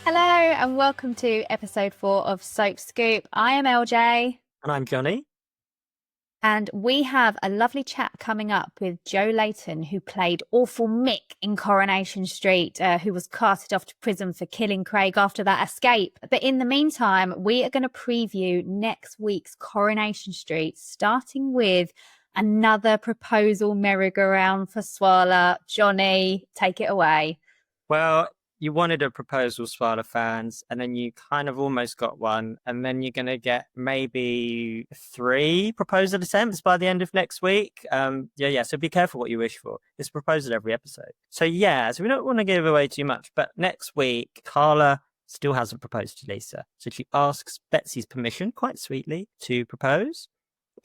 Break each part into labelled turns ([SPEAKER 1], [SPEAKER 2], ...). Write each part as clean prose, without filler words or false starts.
[SPEAKER 1] Hello and welcome to episode 4 of Soap Scoop. I am LJ.
[SPEAKER 2] And I'm Johnny.
[SPEAKER 1] And we have a lovely chat coming up with Joe Layton, who played Awful Mick in Coronation Street, who was carted off to prison for killing Craig after that escape. But in the meantime, we are going to preview next week's Coronation Street, starting with another proposal merry-go-round for Swarla. Johnny, take it away.
[SPEAKER 2] Well, you wanted a proposal, Swarla fans, and then you kind of almost got one, and then you're going to get maybe 3 proposal attempts by the end of next week. So be careful what you wish for. It's a proposal every episode. So we don't want to give away too much, but next week, Carla still hasn't proposed to Lisa. So she asks Betsy's permission, quite sweetly, to propose.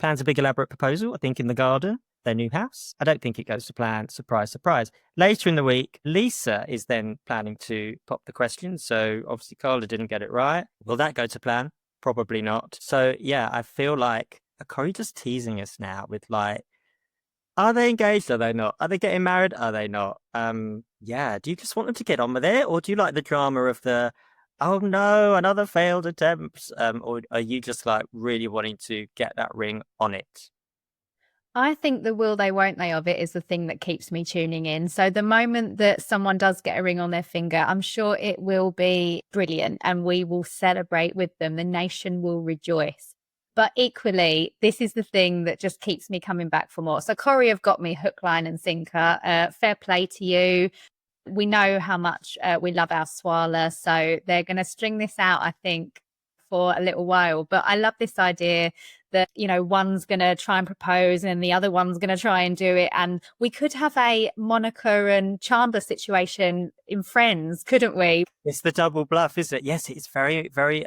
[SPEAKER 2] Plans a big elaborate proposal, I think, in the garden. Their new house. I don't think it goes to plan. Surprise, surprise. Later in the week, Lisa is then planning to pop the question. So obviously Carla didn't get it right. Will that go to plan? Probably not. So I feel like are Corrie just teasing us now with like, are they engaged? Are they not? Are they getting married? Are they not? Do you just want them to get on with it? Or do you like the drama of the, oh no, another failed attempt? Or are you just like really wanting to get that ring on it?
[SPEAKER 1] I think the will they, won't they of it is the thing that keeps me tuning in. So the moment that someone does get a ring on their finger, I'm sure it will be brilliant and we will celebrate with them. The nation will rejoice. But equally, this is the thing that just keeps me coming back for more. So Corrie have got me hook, line and sinker. Fair play to you. We know how much we love our Swarla. So they're going to string this out, I think, for a little while. But I love this idea that, you know, one's going to try and propose and the other one's going to try and do it. And we could have a Monica and Chandler situation in Friends, couldn't we?
[SPEAKER 2] It's the double bluff, isn't it? Yes, it's very, very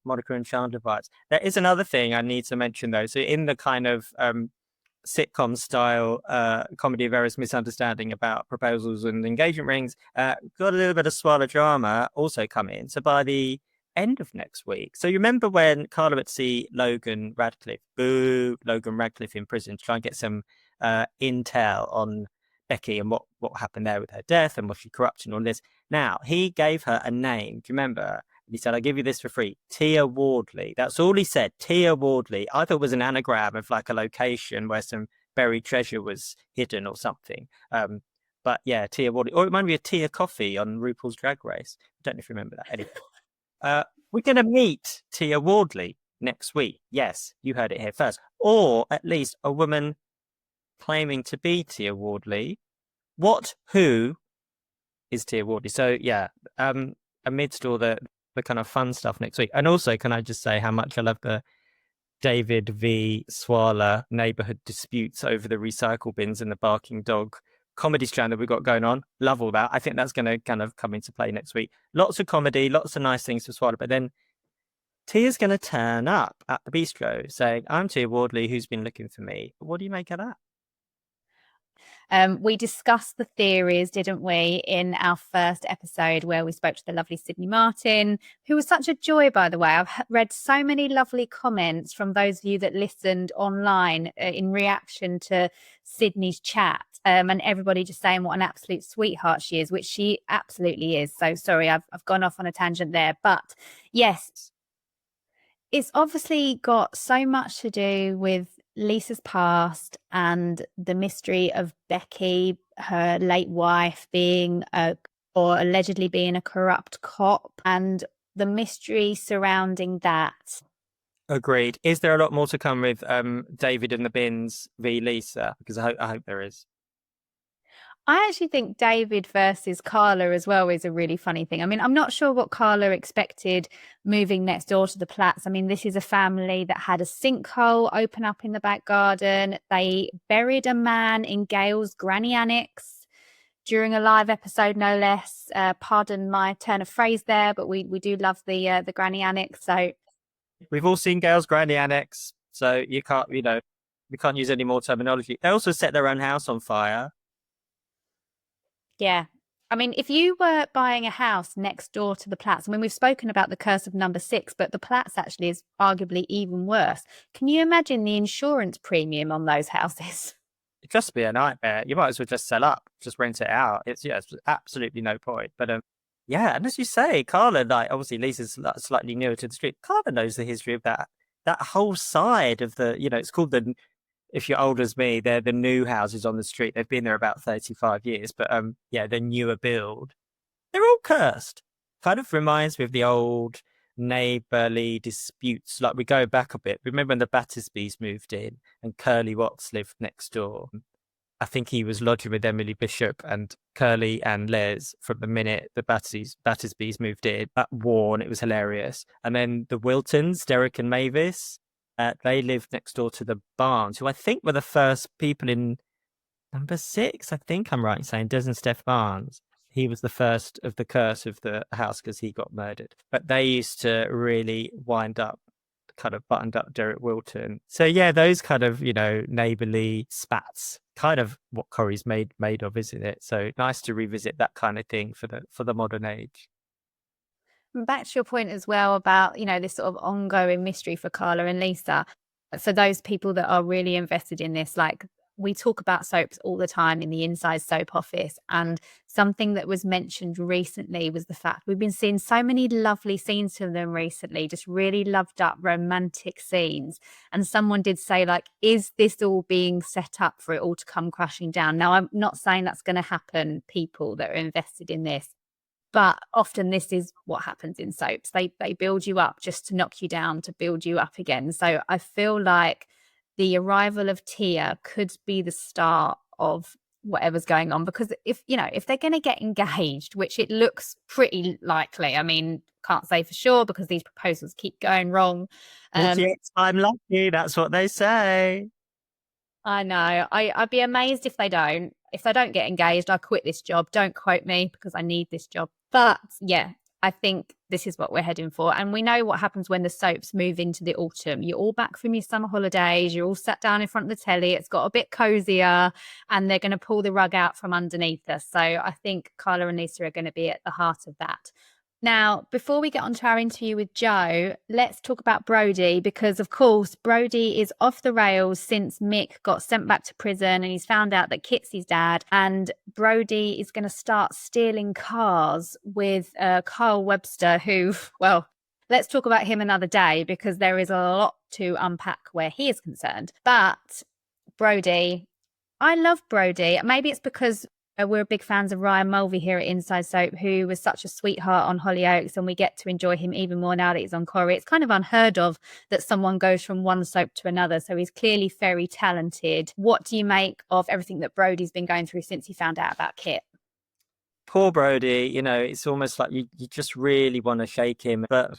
[SPEAKER 2] Monica and Chandler vibes. There is another thing I need to mention though. So in the kind of sitcom style comedy of errors misunderstanding about proposals and engagement rings, got a little bit of Swallow drama also come in. So by the end of next week. So you remember when Carla went to see Logan Radcliffe in prison to try and get some intel on Becky and what happened there with her death and was she corrupt and all this. Now, he gave her a name. Do you remember? He said, I'll give you this for free. Tia Wardley. That's all he said. Tia Wardley. I thought it was an anagram of like a location where some buried treasure was hidden or something. But yeah, Tia Wardley. Or it might be a Tia Coffee on RuPaul's Drag Race. I don't know if you remember that. Anyway. We're going to meet Tia Wardley next week. Yes, you heard it here first. Or at least a woman claiming to be Tia Wardley. Who is Tia Wardley? So amidst all the kind of fun stuff next week. And also, can I just say how much I love the David v. Swarla neighborhood disputes over the recycle bins and the barking dog comedy strand that we've got going on. Love all that. I think that's going to kind of come into play next week. Lots of comedy, lots of nice things to Swarla. But then Tia's going to turn up at the bistro saying, I'm Tia Wardley, who's been looking for me. What do you make of that?
[SPEAKER 1] We discussed the theories, didn't we, in our first episode where we spoke to the lovely Sydney Martin, who was such a joy, by the way. I've read so many lovely comments from those of you that listened online in reaction to Sydney's chat, and everybody just saying what an absolute sweetheart she is, which she absolutely is. So sorry, I've gone off on a tangent there. But yes, it's obviously got so much to do with Lisa's past and the mystery of Becky, her late wife, being or allegedly being a corrupt cop, and the mystery surrounding that.
[SPEAKER 2] Agreed. Is there a lot more to come with David and the Bins v. Lisa? Because I hope there is.
[SPEAKER 1] I actually think David versus Carla as well is a really funny thing. I mean, I'm not sure what Carla expected moving next door to the Platts. I mean, this is a family that had a sinkhole open up in the back garden. They buried a man in Gail's granny annex during a live episode, no less. Pardon my turn of phrase there, but we do love the granny annex. So
[SPEAKER 2] we've all seen Gail's granny annex, so we can't use any more terminology. They also set their own house on fire.
[SPEAKER 1] Yeah. I mean, if you were buying a house next door to the Platts, I mean, we've spoken about the curse of number 6, but the Platts actually is arguably even worse. Can you imagine the insurance premium on those houses?
[SPEAKER 2] It'd just be a nightmare. You might as well just sell up, just rent it out. It's absolutely no point. But Yeah, and as you say, Carla, like obviously Lisa's slightly newer to the street. Carla knows the history of that whole side of the, it's called the, if you're old as me, they're the new houses on the street. They've been there about 35 years, but yeah, the newer build. They're all cursed. Kind of reminds me of the old neighbourly disputes. Like we go back a bit. Remember when the Battersbys moved in and Curly Watts lived next door? I think he was lodging with Emily Bishop and Curly and Les from the minute the Battersbys moved in. That war, and it was hilarious. And then the Wiltons, Derek and Mavis, they lived next door to the Barnes, who I think were the first people in number 6. I think I'm right in saying Des and Steph Barnes. He was the first of the curse of the house because he got murdered. But they used to really wind up kind of buttoned up Derek Wilton. So yeah, those kind of, neighborly spats, kind of what Corrie's made of, isn't it? So nice to revisit that kind of thing for the modern age.
[SPEAKER 1] Back to your point as well about, this sort of ongoing mystery for Carla and Lisa. So those people that are really invested in this, like we talk about soaps all the time in the Inside Soap Office, and something that was mentioned recently was the fact we've been seeing so many lovely scenes from them recently, just really loved up romantic scenes. And someone did say, like, is this all being set up for it all to come crashing down? Now, I'm not saying that's going to happen, people that are invested in this, but often this is what happens in soaps. They build you up just to knock you down, to build you up again. So I feel like the arrival of Tia could be the start of whatever's going on, because if they're going to get engaged, which it looks pretty likely, I mean, can't say for sure because these proposals keep going wrong.
[SPEAKER 2] I'm lucky, that's what they say.
[SPEAKER 1] I know. I'd be amazed if they don't. If they don't get engaged, I quit this job. Don't quote me because I need this job. But yeah, I think this is what we're heading for. And we know what happens when the soaps move into the autumn. You're all back from your summer holidays. You're all sat down in front of the telly. It's got a bit cozier and they're going to pull the rug out from underneath us. So I think Carla and Lisa are going to be at the heart of that. Now, before we get on to our interview with Joe, let's talk about Brody, because, of course, Brody is off the rails since Mick got sent back to prison and he's found out that Kit's his dad. And Brody is going to start stealing cars with Karl Webster, who, well, let's talk about him another day because there is a lot to unpack where he is concerned. But Brody, I love Brody. Maybe it's because we're big fans of Ryan Mulvey here at Inside Soap, who was such a sweetheart on Hollyoaks, and we get to enjoy him even more now that he's on Corrie. It's kind of unheard of that someone goes from one soap to another, so he's clearly very talented. What do you make of everything that Brody's been going through since he found out about Kit?
[SPEAKER 2] Poor Brody, it's almost like you just really want to shake him, but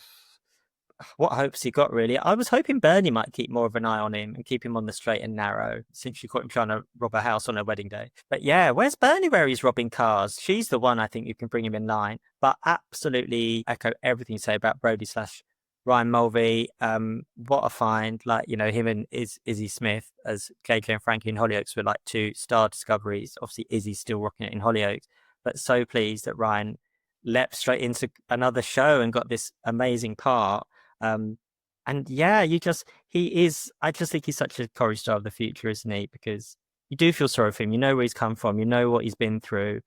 [SPEAKER 2] what hopes he got, really. I was hoping Bernie might keep more of an eye on him and keep him on the straight and narrow, since you caught him trying to rob a house on her wedding day. But yeah, where's Bernie where he's robbing cars? She's the one I think you can bring him in line. But absolutely echo everything you say about Brody / Ryan Mulvey. What a find. Like, him and Izzy Smith as KJ and Frankie in Hollyoaks were like 2 star discoveries. Obviously, Izzy's still rocking it in Hollyoaks, but so pleased that Ryan leapt straight into another show and got this amazing part. And yeah, I just think he's such a Corrie star of the future, isn't he? Because you do feel sorry for him. You know where he's come from. You know what he's been through,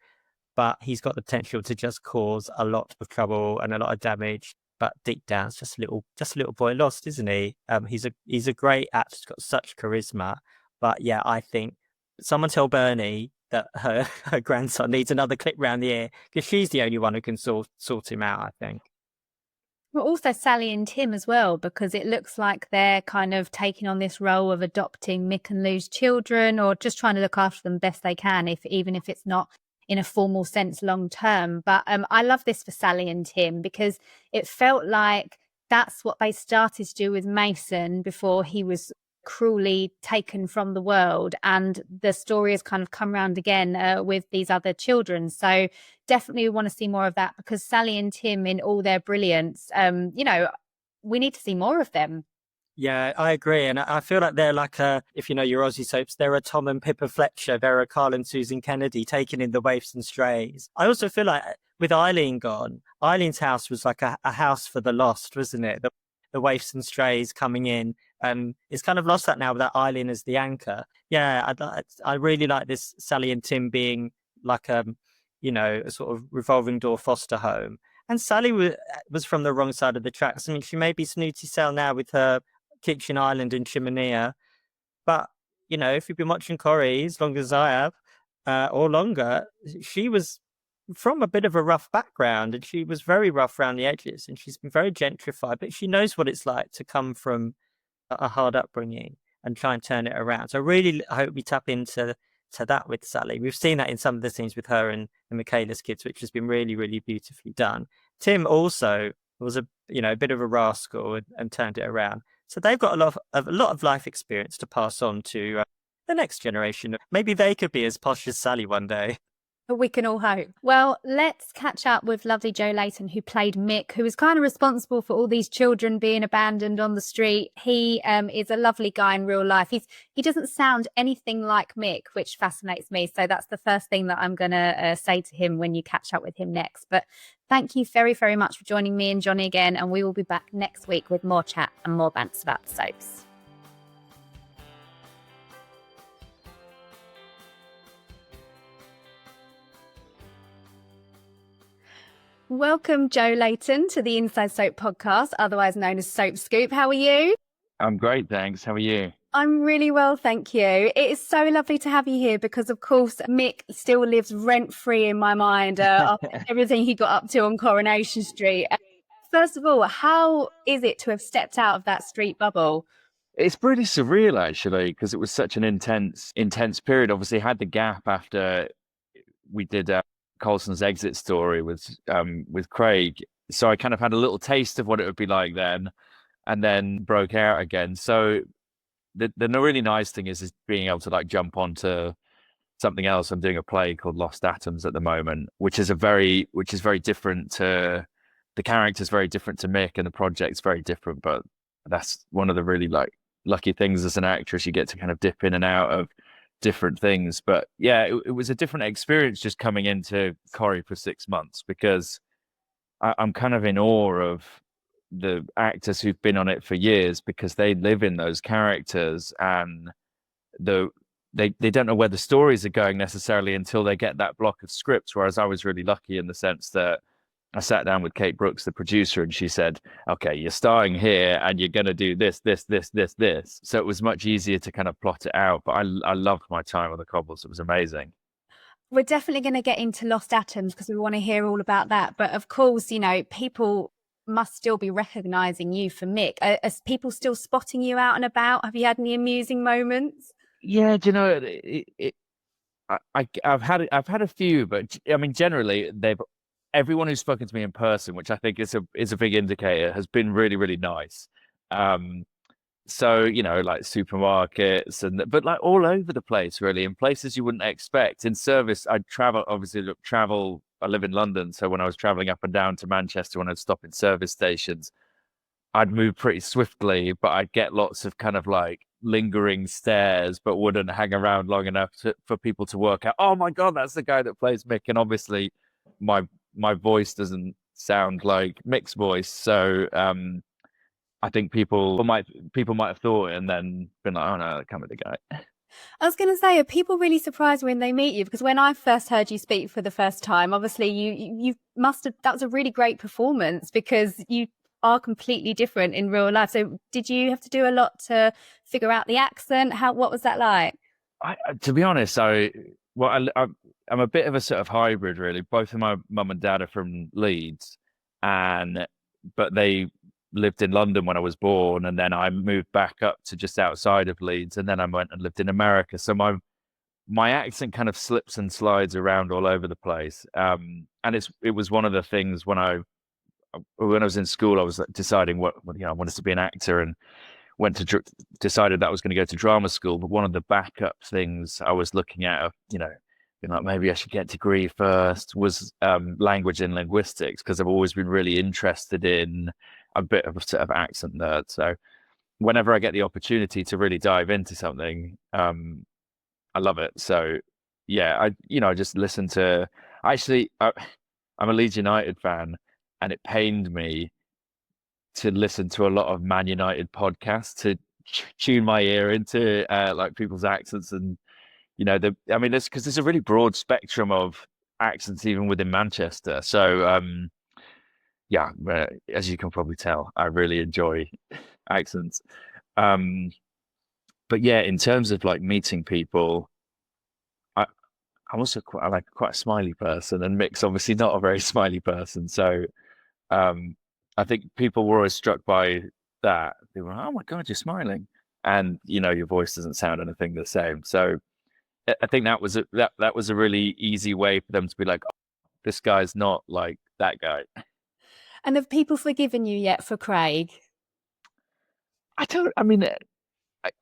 [SPEAKER 2] but he's got the potential to just cause a lot of trouble and a lot of damage. But deep down, it's just a little boy lost, isn't he? He's a great actor. He's got such charisma. But yeah, I think someone tell Bernie that her grandson needs another clip round the ear, because she's the only one who can sort him out, I think.
[SPEAKER 1] Well, also Sally and Tim as well, because it looks like they're kind of taking on this role of adopting Mick and Lou's children, or just trying to look after them best they can, even if it's not in a formal sense long term. But I love this for Sally and Tim, because it felt like that's what they started to do with Mason before he was cruelly taken from the world, and the story has kind of come around again with these other children. So definitely we want to see more of that, because Sally and Tim in all their brilliance, we need to see more of them.
[SPEAKER 2] Yeah, I agree. And I feel like they're like if you know your Aussie soaps, they're a Tom and Pippa Fletcher, they're a Carl and Susan Kennedy taking in the waifs and strays. I also feel like with Eileen gone, Eileen's house was like a house for the lost, wasn't it? The waifs and strays coming in, and it's kind of lost that now without Eileen as the anchor. Yeah, I really like this Sally and Tim being like a sort of revolving door foster home. And Sally was from the wrong side of the tracks. I mean, she may be Snooty Cell now with her kitchen island and chimenea, but if you've been watching Corrie as long as I have, or longer, she was from a bit of a rough background, and she was very rough around the edges, and she's been very gentrified, but she knows what it's like to come from a hard upbringing and try and turn it around. So I really hope we tap into that with Sally. We've seen that in some of the scenes with her and Michaela's kids, which has been really, really beautifully done. Tim also was a bit of a rascal and turned it around. So they've got a lot of life experience to pass on to the next generation. Maybe they could be as posh as Sally one day.
[SPEAKER 1] But we can all hope. Well, let's catch up with lovely Joe Layton, who played Mick, who is kind of responsible for all these children being abandoned on the street. He is a lovely guy in real life. He doesn't sound anything like Mick, which fascinates me. So that's the first thing that I'm going to say to him when you catch up with him next. But thank you very, very much for joining me and Johnny again. And we will be back next week with more chat and more bants about the soaps. Welcome, Joe Layton, to the Inside Soap podcast, otherwise known as Soap Scoop. How are you?
[SPEAKER 3] I'm great, thanks. How are you?
[SPEAKER 1] I'm really well, thank you. It is so lovely to have you here because, of course, Mick still lives rent-free in my mind after everything he got up to on Coronation Street. First of all, how is it to have stepped out of that street bubble?
[SPEAKER 3] It's pretty surreal, actually, because it was such an intense period. Obviously, had the gap after we did Coulson's exit story with Craig, so I kind of had a little taste of what it would be like then, and then broke out again. So the really nice thing is being able to like jump onto something else. I'm doing a play called Lost Atoms at the moment, which is very different to the character's very different to Mick, and the project's very different. But that's one of the really like lucky things as an actress, you get to kind of dip in and out of different things. But yeah, it was a different experience just coming into Corrie for 6 months, because I'm kind of in awe of the actors who've been on it for years, because they live in those characters, and they don't know where the stories are going necessarily until they get that block of scripts. Whereas I was really lucky in the sense that I sat down with Kate Brooks, the producer, and she said, okay, you're starring here and you're going to do this. So it was much easier to kind of plot it out. But I loved my time on the Cobbles. It was amazing.
[SPEAKER 1] We're definitely going to get into Lost Atoms because we want to hear all about that. But of course, people must still be recognizing you for Mick. Are people still spotting you out and about? Have you had any amusing moments?
[SPEAKER 3] Yeah, do you know, I've had a few, but I mean, generally everyone who's spoken to me in person, which I think is a big indicator, has been really, really nice. So, like supermarkets but like all over the place, really, in places you wouldn't expect. In service, I live in London. So when I was traveling up and down to Manchester, when I'd stop in service stations, I'd move pretty swiftly, but I'd get lots of kind of like lingering stares, but wouldn't hang around long enough for people to work out, oh my God, that's the guy that plays Mick. And obviously my voice doesn't sound like Mick's voice. So I think people might have thought it and then been like, oh no, that can't be the guy.
[SPEAKER 1] I was going to say, are people really surprised when they meet you? Because when I first heard you speak for the first time, obviously you must have, that was a really great performance because you are completely different in real life. So did you have to do a lot to figure out the accent? What was that like?
[SPEAKER 3] To be honest, I'm a bit of a sort of hybrid, really. Both of my mum and dad are from Leeds, but they lived in London when I was born, and then I moved back up to just outside of Leeds, and then I went and lived in America. So my accent kind of slips and slides around all over the place. And it was one of the things when I was in school, I was deciding what I wanted to be an actor, and decided that I was going to go to drama school. But one of the backup things I was looking at, being like, maybe I should get a degree first, was language and linguistics, because I've always been really interested in a bit of a sort of accent nerd. So whenever I get the opportunity to really dive into something, I love it. So yeah, I just listen to, actually, I'm a Leeds United fan, and it pained me to listen to a lot of Man United podcasts to tune my ear into like people's accents. And it's because there's a really broad spectrum of accents even within Manchester. So yeah, as you can probably tell, I really enjoy accents. Um, but yeah, in terms of like meeting people, I, I'm also quite a smiley person, and Mick's obviously not a very smiley person. So I think people were always struck by that. They were, oh my God, you're smiling, and your voice doesn't sound anything the same. So I think that was that was a really easy way for them to be like, oh, this guy's not like that guy.
[SPEAKER 1] And have people forgiven you yet for Craig?
[SPEAKER 3] I don't. I mean,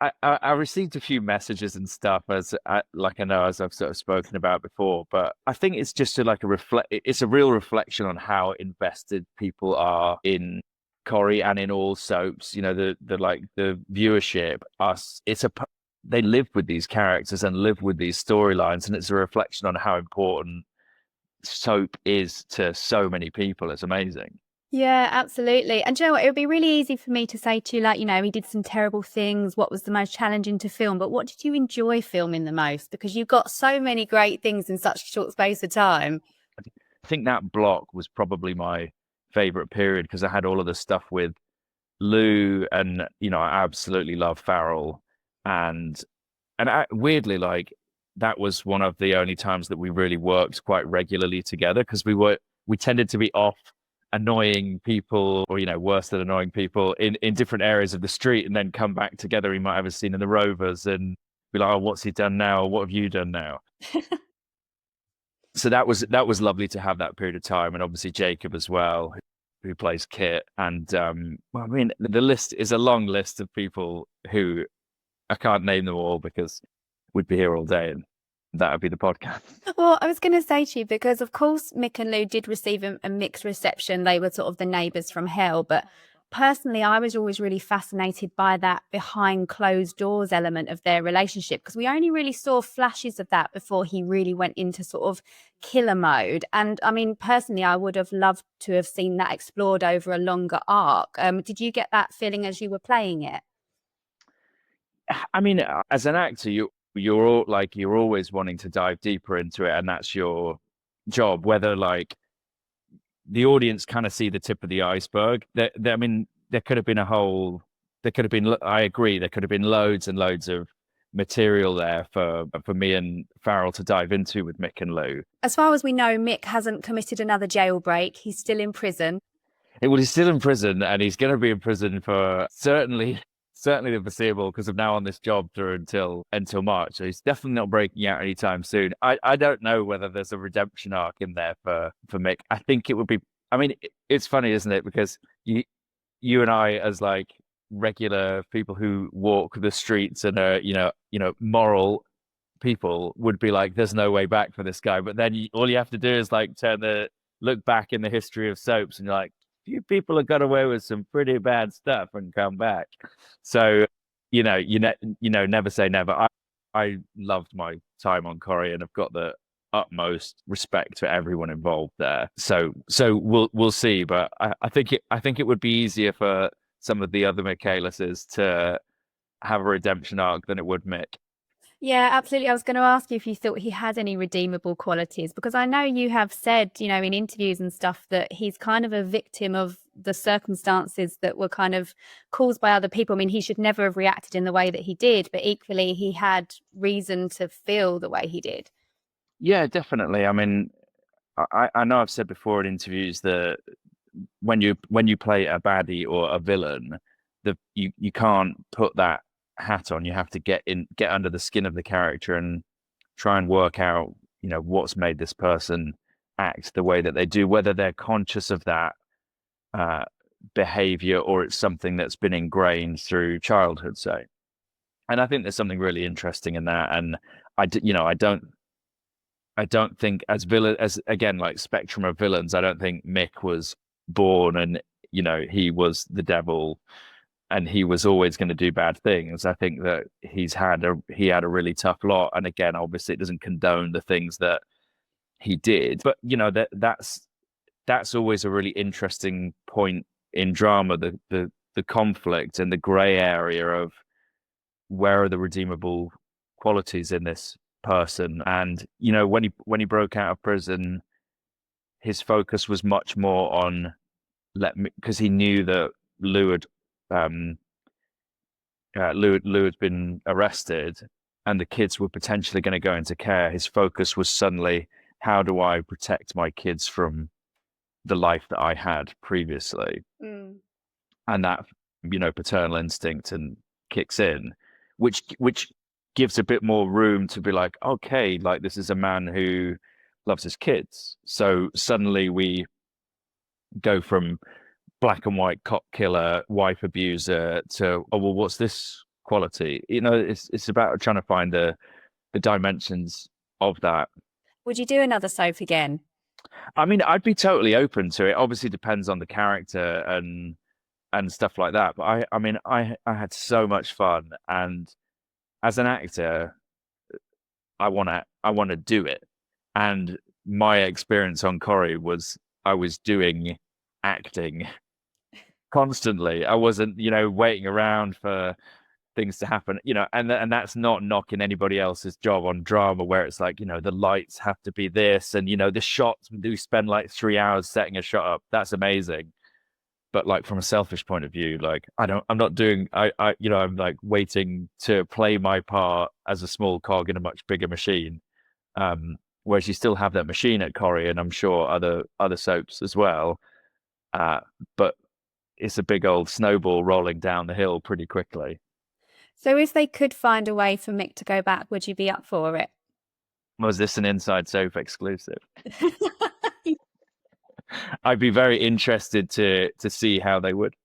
[SPEAKER 3] I received a few messages and stuff as I know as I've sort of spoken about before, but I think it's just it's a real reflection on how invested people are in Corrie and in all soaps. The viewership. They live with these characters and live with these storylines, and it's a reflection on how important soap is to so many people. It's amazing.
[SPEAKER 1] Yeah, absolutely. And Joe, it would be really easy for me to say to you, like, he did some terrible things. What was the most challenging to film? But what did you enjoy filming the most? Because you got so many great things in such a short space of time.
[SPEAKER 3] I think that block was probably my favorite period because I had all of the stuff with Lou, and I absolutely love Farrell, and weirdly, like, that was one of the only times that we really worked quite regularly together, because we tended to be off annoying people, or worse than annoying people in different areas of the street, and then come back together. We might have a scene in the Rovers and be like, oh, what's he done now? What have you done now? So that was lovely to have that period of time. And obviously Jacob as well, who plays Kit. And well, I mean, the list is a long list of people who I can't name them all because we'd be here all day, and that would be the podcast.
[SPEAKER 1] Well, I was going to say to you, because of course Mick and Lou did receive a mixed reception. They were sort of the neighbours from hell, but personally, I was always really fascinated by that behind closed doors element of their relationship, because we only really saw flashes of that before he really went into sort of killer mode. And I mean, personally, I would have loved to have seen that explored over a longer arc. Did you get that feeling as you were playing it?
[SPEAKER 3] I mean, as an actor, you're always wanting to dive deeper into it, and that's your job. Whether like the audience kind of see the tip of the iceberg. I mean, there could have been I agree, there could have been loads and loads of material there for me and Farrell to dive into with Mick and Lou.
[SPEAKER 1] As far as we know, Mick hasn't committed another jailbreak. He's still in prison.
[SPEAKER 3] Well, he's still in prison, and he's going to be in prison for certainly the foreseeable, because I'm now on this job through until March. So he's definitely not breaking out anytime soon. I don't know whether there's a redemption arc in there for Mick. I think it would be. I mean, it's funny, isn't it? Because you and I, as like regular people who walk the streets and are moral people, would be like, there's no way back for this guy. But then all you have to do is like look back in the history of soaps, and you're like, few people have got away with some pretty bad stuff and come back. So, never say never. I loved my time on Corrie, and I've got the utmost respect for everyone involved there. So we'll see. But I think it would be easier for some of the other Michaelises to have a redemption arc than it would Mick.
[SPEAKER 1] Yeah, absolutely. I was going to ask you if you thought he had any redeemable qualities, because I know you have said, in interviews and stuff, that he's kind of a victim of the circumstances that were kind of caused by other people. I mean, he should never have reacted in the way that he did, but equally he had reason to feel the way he did.
[SPEAKER 3] Yeah, definitely. I mean, I know I've said before in interviews that when you play a baddie or a villain, you can't put that hat on. You have to get under the skin of the character and try and work out what's made this person act the way that they do, whether they're conscious of that behavior or it's something that's been ingrained through childhood, say. And I think there's something really interesting in that. And I don't think as again, like spectrum of villains, I don't think Mick was born and he was the devil and he was always going to do bad things. I think that he had a really tough lot, and again, obviously, it doesn't condone the things that he did, but that's always a really interesting point in drama, the conflict and the grey area of where are the redeemable qualities in this person. And when he broke out of prison, his focus was much more on because he knew that Lou had been arrested and the kids were potentially going to go into care. His focus was suddenly, how do I protect my kids from the life that I had previously? And that paternal instinct and kicks in, which gives a bit more room to be like, okay, like this is a man who loves his kids. So suddenly we go from black and white cop killer, wife abuser to, oh well, what's this quality? It's about trying to find the dimensions of that.
[SPEAKER 1] Would you do another soap again?
[SPEAKER 3] I mean, I'd be totally open to it. Obviously depends on the character and stuff like that. But I had so much fun, and as an actor, I want to do it. And my experience on Corrie was I was doing acting constantly. I wasn't, waiting around for things to happen, and that's not knocking anybody else's job on drama where it's like, the lights have to be this, and the shots, we spend like 3 hours setting a shot up. That's amazing. But like from a selfish point of view, like I'm like waiting to play my part as a small cog in a much bigger machine. Whereas you still have that machine at Corrie, and I'm sure other soaps as well. But it's a big old snowball rolling down the hill pretty quickly.
[SPEAKER 1] So if they could find a way for Mick to go back, would you be up for it?
[SPEAKER 3] Was this an Inside Soap exclusive? I'd be very interested to see how they would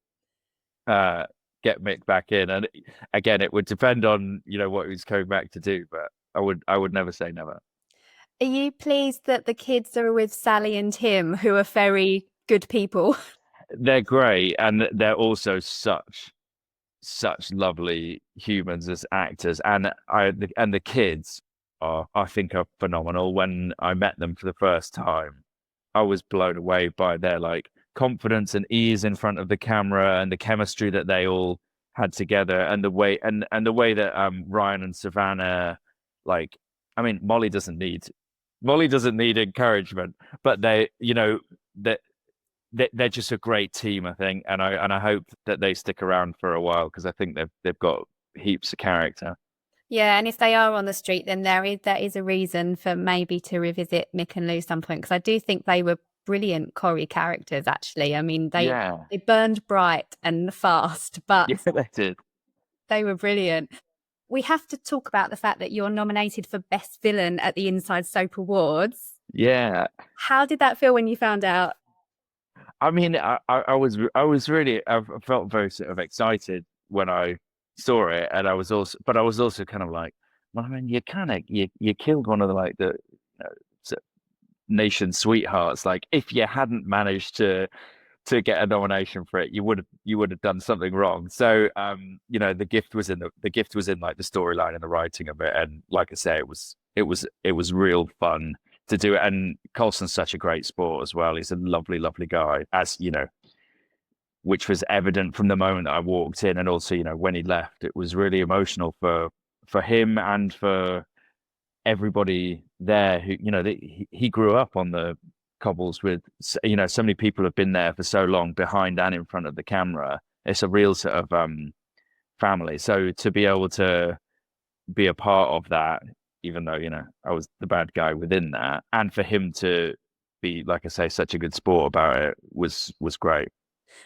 [SPEAKER 3] get Mick back in. And again, it would depend on, what he's coming back to do, but I would never say never.
[SPEAKER 1] Are you pleased that the kids are with Sally and Tim, who are very good people?
[SPEAKER 3] They're great, and they're also such lovely humans as actors, and the kids I think are phenomenal. When I met them for the first time, I was blown away by their like confidence and ease in front of the camera, and the chemistry that they all had together, and the way that Ryan and Savannah, like, I mean, Molly doesn't need encouragement, but they're just a great team, I think, and I hope that they stick around for a while, because I think they've got heaps of character.
[SPEAKER 1] Yeah, and if they are on the street, then there is a reason for maybe to revisit Mick and Lou some point, because I do think they were brilliant Corrie characters, actually. I mean, they burned bright and fast, but
[SPEAKER 3] yeah, they did.
[SPEAKER 1] They were brilliant. We have to talk about the fact that you're nominated for Best Villain at the Inside Soap Awards.
[SPEAKER 3] Yeah.
[SPEAKER 1] How did that feel when you found out?
[SPEAKER 3] I mean, I felt very sort of excited when I saw it, and I was also kind of like, well, I mean, you killed one of the nation sweethearts. Like, if you hadn't managed to get a nomination for it, you would have done something wrong. So the gift was in like the storyline and the writing of it, and like I say, it was real fun to do it. And Coulson's such a great sport as well. He's a lovely guy, as which was evident from the moment that I walked in, and also when he left. It was really emotional for him and for everybody there who he grew up on the cobbles with so many people have been there for so long, behind and in front of the camera. It's a real sort of family. So to be able to be a part of that, even though I was the bad guy within that, and for him to be, like I say, such a good sport about it was great.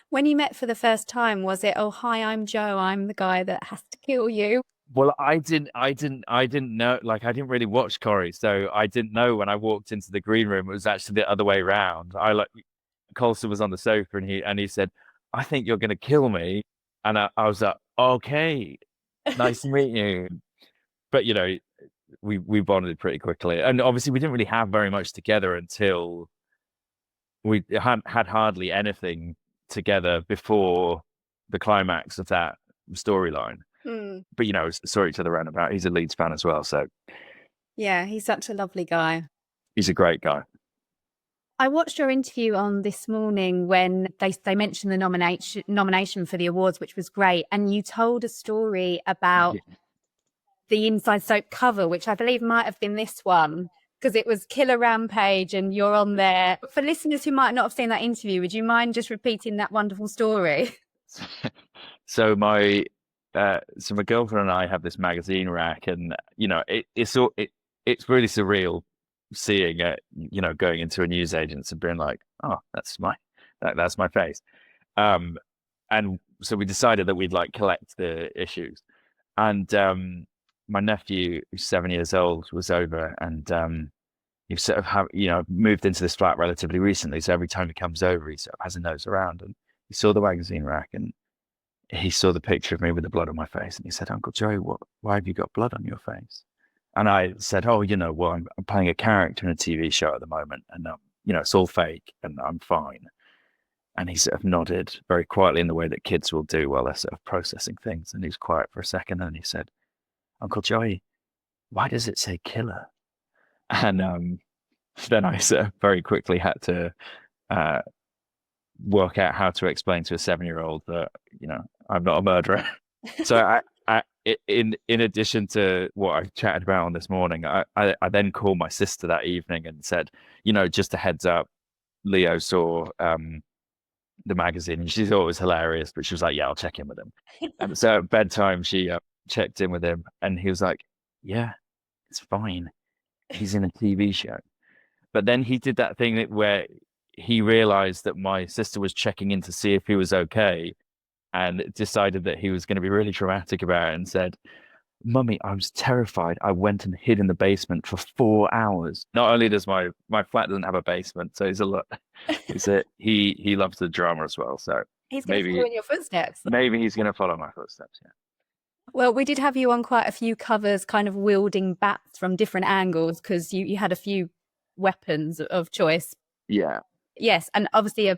[SPEAKER 1] When you met for the first time, was it, oh, hi, I'm Joe, I'm the guy that has to kill you?
[SPEAKER 3] Well, I didn't know, like, I didn't really watch Corrie, so I didn't know when I walked into the green room it was actually the other way around. Coulson was on the sofa, and he said, I think you're going to kill me. And I was like, okay, nice to meet you. But, we bonded pretty quickly. And obviously we didn't really have very much together until we had hardly anything together before the climax of that storyline. But saw each other roundabout. He's a Leeds fan as well, so
[SPEAKER 1] yeah, he's such a lovely guy.
[SPEAKER 3] He's a great guy.
[SPEAKER 1] I watched your interview on This Morning when they mentioned the nomination for the awards, which was great, and you told a story about the Inside Soap cover, which I believe might have been this one, because it was Killer Rampage and you're on there. For listeners who might not have seen that interview, would you mind just repeating that wonderful story?
[SPEAKER 3] So my girlfriend and I have this magazine rack, and it's really surreal seeing it, going into a newsagent and being like, oh, that's my face. And so we decided that we'd like collect the issues, and my nephew, who's 7 years old, was over, and he sort of moved into this flat relatively recently. So every time he comes over, he sort of has a nose around, and he saw the magazine rack, and he saw the picture of me with the blood on my face, and he said, Uncle Joe, why have you got blood on your face? And I said, oh, well, I'm playing a character in a TV show at the moment, and it's all fake, and I'm fine. And he sort of nodded very quietly in the way that kids will do while they're sort of processing things. And he was quiet for a second, and he said, Uncle Joey, why does it say killer? And then I sort of very quickly had to work out how to explain to a 7-year-old that, I'm not a murderer. So in addition to what I chatted about on this morning, I then called my sister that evening and said, just a heads up, Leo saw the magazine, and she thought it was hilarious, but she was like, yeah, I'll check in with him. And so at bedtime, she checked in with him, and he was like, yeah, it's fine. He's in a TV show. But then he did that thing where he realized that my sister was checking in to see if he was okay, and decided that he was going to be really dramatic about it, and said, Mummy, I was terrified. I went and hid in the basement for 4 hours. Not only does my flat doesn't have a basement, so he loves the drama as well. So
[SPEAKER 1] he's going to follow in your footsteps.
[SPEAKER 3] Maybe he's going to follow my footsteps, yeah.
[SPEAKER 1] Well, we did have you on quite a few covers, kind of wielding bats from different angles, because you had a few weapons of choice.
[SPEAKER 3] Yeah.
[SPEAKER 1] Yes, and obviously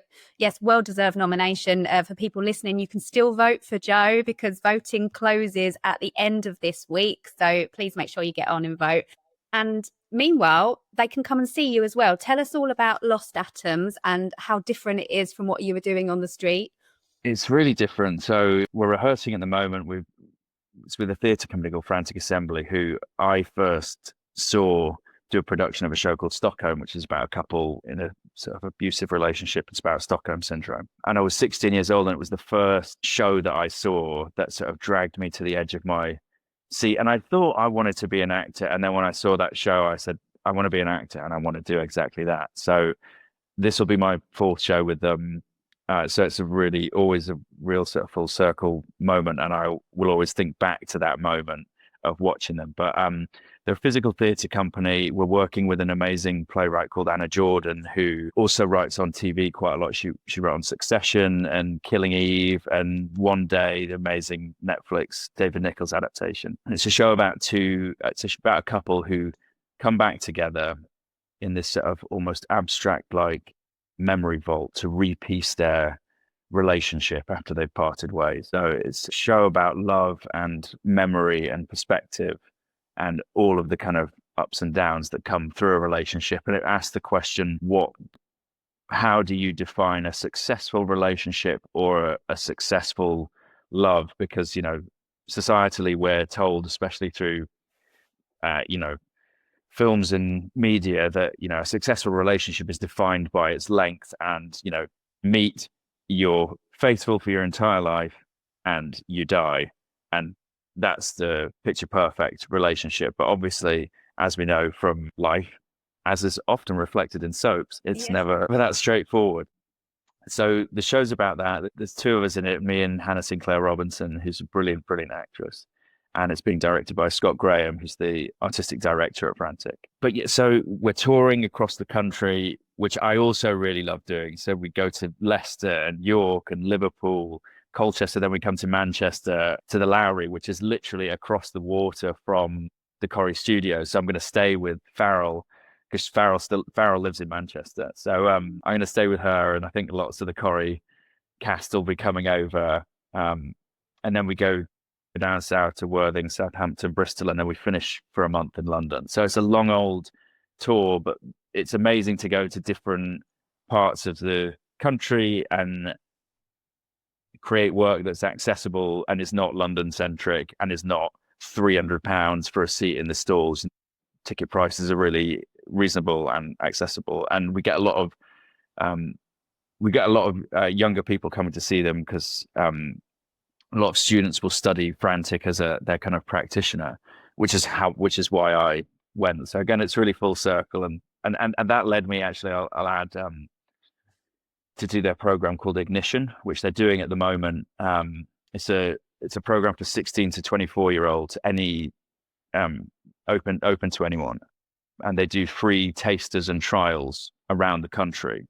[SPEAKER 1] well-deserved nomination. For people listening, you can still vote for Joe, because voting closes at the end of this week. So please make sure you get on and vote. And meanwhile, they can come and see you as well. Tell us all about Lost Atoms and how different it is from what you were doing on the street.
[SPEAKER 3] It's really different. So we're rehearsing at the moment. It's with a theatre company called Frantic Assembly, who I first saw do a production of a show called Stockholm, which is about a couple in a sort of abusive relationship. It's about Stockholm syndrome. And I was 16 years old, and it was the first show that I saw that sort of dragged me to the edge of my seat. And I thought I wanted to be an actor. And then when I saw that show, I said, I want to be an actor, and I want to do exactly that. So this will be my 4th show with them. So it's always a real sort of full circle moment. And I will always think back to that moment of watching them. But they're a physical theatre company. We're working with an amazing playwright called Anna Jordan, who also writes on TV quite a lot. She wrote on Succession and Killing Eve and One Day, the amazing Netflix David Nichols adaptation. And it's a show about a couple who come back together in this sort of almost abstract like memory vault to repiece their relationship after they've parted ways. So it's a show about love and memory and perspective and all of the kind of ups and downs that come through a relationship. And it asks the question, how do you define a successful relationship or a successful love? Because, societally we're told, especially through, films and media, that, a successful relationship is defined by its length and, meet, you're faithful for your entire life and you die. And that's the picture perfect relationship. But obviously, as we know from life, as is often reflected in soaps, it's never that straightforward. So the show's about that. There's 2 of us in it, me and Hannah Sinclair Robinson, who's a brilliant, brilliant actress. And it's being directed by Scott Graham, who's the artistic director at Frantic. But yeah, so we're touring across the country, which I also really love doing. So we go to Leicester and York and Liverpool, Colchester, then we come to Manchester, to the Lowry, which is literally across the water from the Corrie studio. So I'm going to stay with Farrell, because Farrell lives in Manchester. So I'm going to stay with her, and I think lots of the Corrie cast will be coming over. And then we go down south to Worthing, Southampton, Bristol, and then we finish for a month in London. So it's a long old tour, but it's amazing to go to different parts of the country and create work that's accessible and is not London centric and is not £300 for a seat in the stalls. Ticket prices are really reasonable and accessible, and we get a lot of younger people coming to see them because a lot of students will study Frantic as their kind of practitioner, which is why I went. So again, it's really full circle, and that led me, actually, I'll add, to do their program called Ignition, which they're doing at the moment. It's a program for 16 to 24-year-olds, any open to anyone, and they do free tasters and trials around the country.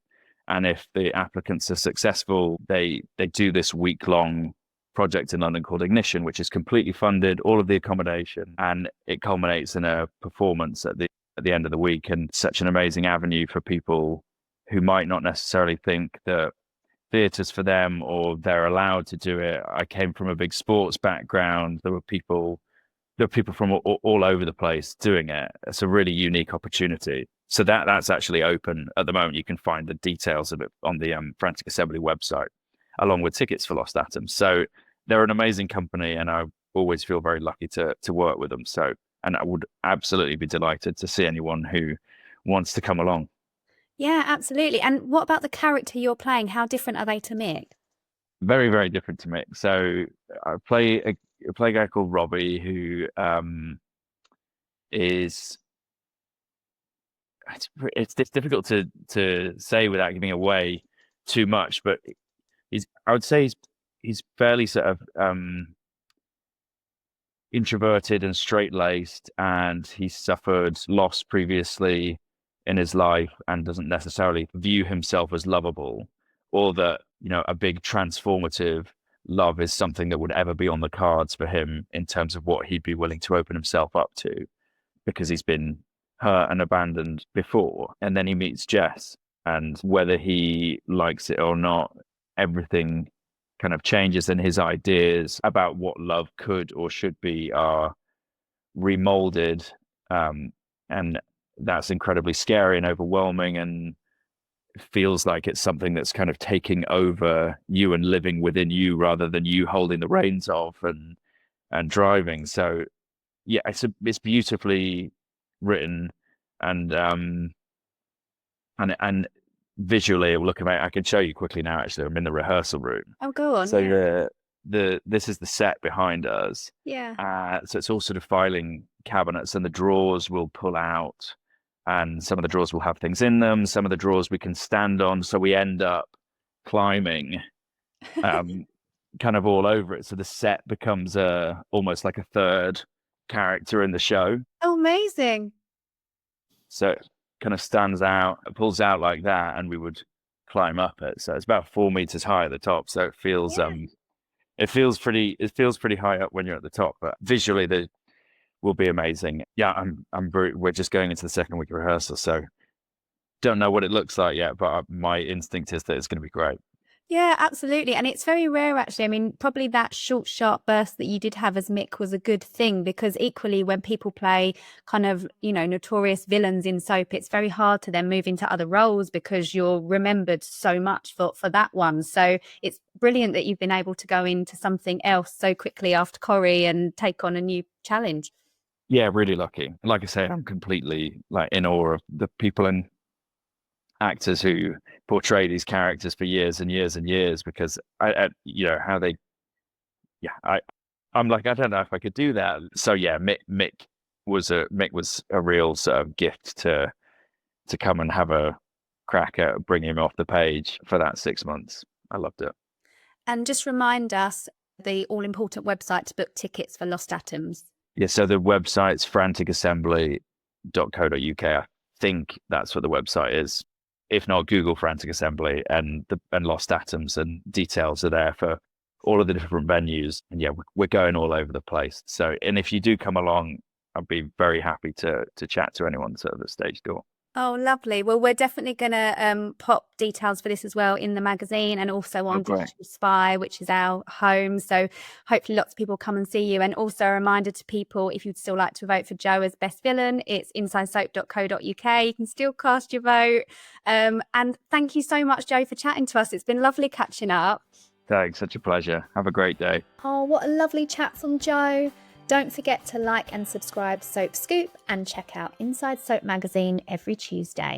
[SPEAKER 3] And if the applicants are successful, they do this week-long project in London called Ignition, which is completely funded, all of the accommodation, and it culminates in a performance at the end of the week. And such an amazing avenue for people who might not necessarily think that theatre's for them or they're allowed to do it. I came from a big sports background. There were people from all over the place doing it. It's a really unique opportunity. So that's actually open at the moment. You can find the details of it on the Frantic Assembly website, along with tickets for Lost Atoms. So they're an amazing company, and I always feel very lucky to work with them. So, and I would absolutely be delighted to see anyone who wants to come along.
[SPEAKER 1] Yeah, absolutely. And what about the character you're playing? How different are they to Mick?
[SPEAKER 3] Very, very different to Mick. So I play a guy called Robbie, who is... It's difficult to say without giving away too much, but I would say he's fairly sort of introverted and straight-laced, and he's suffered loss previously in his life and doesn't necessarily view himself as lovable, or that, you know, a big transformative love is something that would ever be on the cards for him in terms of what he'd be willing to open himself up to, because he's been hurt and abandoned before. And then he meets Jess, and whether he likes it or not, everything kind of changes, and his ideas about what love could or should be are remolded, and that's incredibly scary and overwhelming, and feels like it's something that's kind of taking over you and living within you rather than you holding the reins of and driving. So yeah, it's beautifully written, and visually, looking at, I can show you quickly now. Actually, I'm in the rehearsal room.
[SPEAKER 1] Oh, go on.
[SPEAKER 3] So
[SPEAKER 1] yeah.
[SPEAKER 3] this is the set behind us.
[SPEAKER 1] Yeah.
[SPEAKER 3] So it's all sort of filing cabinets, and the drawers will pull out, and some of the drawers will have things in them. Some of the drawers we can stand on, so we end up climbing kind of all over it. So the set becomes almost like a third character in the show.
[SPEAKER 1] Oh, amazing.
[SPEAKER 3] So it kind of stands out, it pulls out like that, and we would climb up it. So it's about 4 meters high at the top. So it feels pretty high up when you're at the top, but visually they will be amazing. Yeah, we're just going into the second week of rehearsal, so don't know what it looks like yet, but my instinct is that it's going to be great.
[SPEAKER 1] Yeah, absolutely. And it's very rare, actually. I mean, probably that short, sharp burst that you did have as Mick was a good thing, because equally when people play kind of, you know, notorious villains in soap, it's very hard to then move into other roles because you're remembered so much for that one. So it's brilliant that you've been able to go into something else so quickly after Corrie and take on a new challenge.
[SPEAKER 3] Yeah, really lucky. Like I say, I'm completely in awe of the people and actors who portray these characters for years and years and years, because I'm like, I don't know if I could do that. So yeah, Mick was a real sort of gift to come and have a crack at bringing him off the page for that 6 months. I loved it.
[SPEAKER 1] And just remind us the all-important website to book tickets for Lost Atoms.
[SPEAKER 3] Yeah, so the website's franticassembly.co.uk. I think that's what the website is. If not, Google Frantic Assembly and Lost Atoms, and details are there for all of the different venues. And yeah, we're going all over the place. So, and if you do come along, I'd be very happy to chat to anyone at the stage door.
[SPEAKER 1] Oh, lovely. Well, we're definitely going to pop details for this as well in the magazine, and also on Digital Spy, which is our home. So hopefully lots of people come and see you. And also a reminder to people, if you'd still like to vote for Joe as best villain, it's insidesoap.co.uk. You can still cast your vote. And thank you so much, Joe, for chatting to us. It's been lovely catching up.
[SPEAKER 3] Thanks. Such a pleasure. Have a great day.
[SPEAKER 1] Oh, what a lovely chat from Joe. Don't forget to like and subscribe Soap Scoop and check out Inside Soap Magazine every Tuesday.